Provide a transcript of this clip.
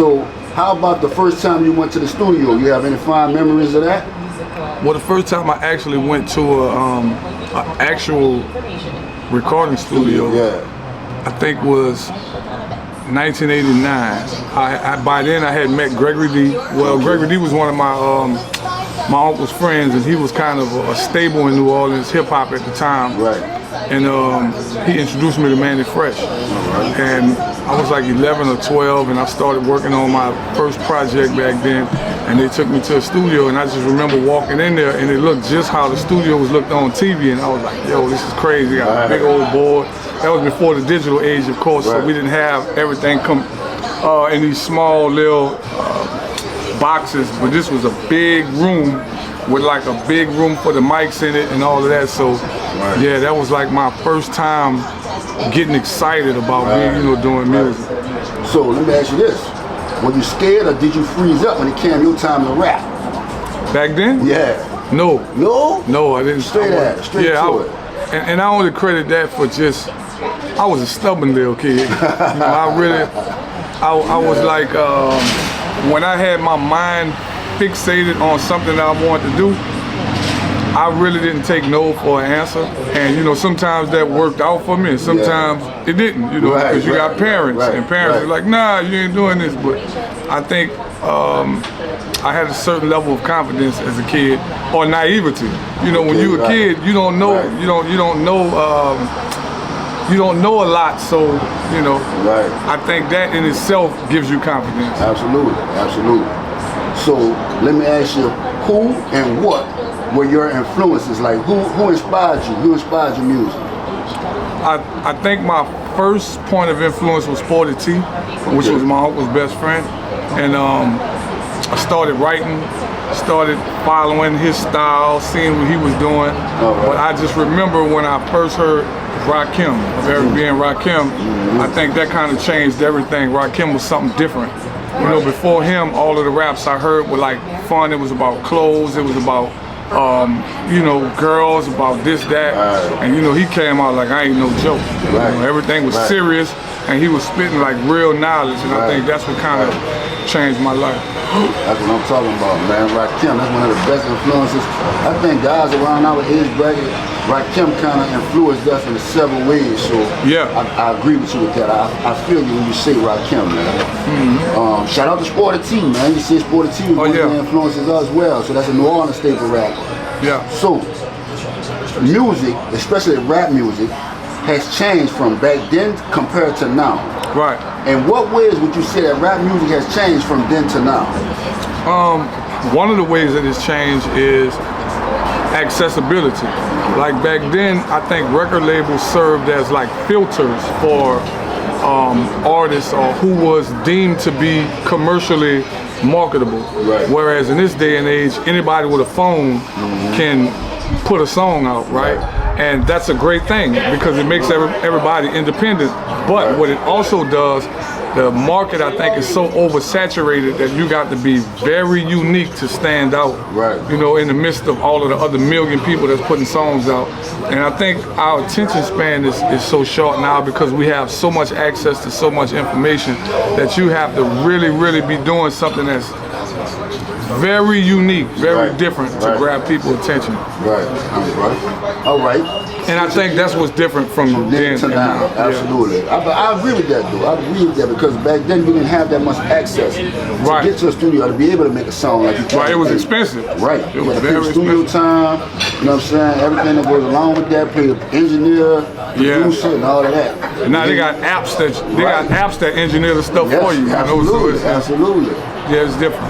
So how about the first time you went to the studio? You have any fond memories of that? Well, the first time I actually went to a actual recording studio, I think was 1989. By then I had met Gregory D. Well, Gregory D was one of my uncle's friends, and he was kind of a stable in New Orleans hip hop at the time. Right. And he introduced me to Mannie Fresh. And I was like 11 or 12, and I started working on my first project back then. And they took me to a studio, and I just remember walking in there, and it looked just how the studio was looked on TV, and I was like, yo, this is crazy. Got a big old board. That was before the digital age, of course, so we didn't have everything come in these small little boxes, but this was a big room with like a big room for the mics in it and all of that. So yeah, that was like my first time getting excited about being, doing music. So let me ask you this. Were you scared, or did you freeze up when it came your time to rap? Back then? Yeah. No. No? No, I didn't. Straight to it. And I only credit that for just, I was a stubborn little kid. I was like, when I had my mind fixated on something that I wanted to do, I really didn't take no for an answer. And sometimes that worked out for me, and sometimes it didn't, because you got parents, and parents are like, nah, you ain't doing this. But I think I had a certain level of confidence as a kid, or naivety. When you're a kid, you don't know, you don't know a lot, so I think that in itself gives you confidence. Absolutely, absolutely. So let me ask you, who and what were your influences? Like, who inspired you? Who inspired your music? I think my first point of influence was Sporty T, which was my uncle's best friend, and I started writing, started following his style, seeing what he was doing. But I just remember when I first heard Rakim, of being Rakim, I think that kind of changed everything. Rakim was something different. Before him, all of the raps I heard were like fun. It was about clothes, it was about girls, about this, that, and he came out like I ain't no joke. Everything was serious, and he was spitting like real knowledge, and I think that's what kind of changed my life. That's what I'm talking about, man. Rakim, that's one of the best influences. I think guys around our age bracket, Rakim kind of influenced us in several ways. So yeah, I agree with you with that. I feel you when you say Rakim, man. Shout out to Sporty T, man. You see Sporty T was one of the influences as well. So that's a New Orleans staple rapper. Yeah. So music, especially rap music, has changed from back then compared to now. Right. In what ways would you say that rap music has changed from then to now? One of the ways that it's changed is accessibility. Like back then, I think record labels served as like filters for artists or who was deemed to be commercially marketable. Right. Whereas in this day and age, anybody with a phone can put a song out, right? And that's a great thing because it makes everybody independent. But what it also does, the market I think is so oversaturated that you got to be very unique to stand out. Right. In the midst of all of the other million people that's putting songs out. And I think our attention span is so short now because we have so much access to so much information that you have to really, really be doing something that's very unique, very different to grab people's attention. All right. And I think that's what's different from then to now. Absolutely. I agree with that, though. I agree with that because back then we didn't have that much access to get to a studio to be able to make a song like you can. It was expensive. Right. It was very studio expensive. time. You know what I'm saying? Everything that goes along with that. Pay the engineer, producer, and all of that. And now they got apps that engineer the stuff for you. Absolutely. Absolutely. Yeah, it's different.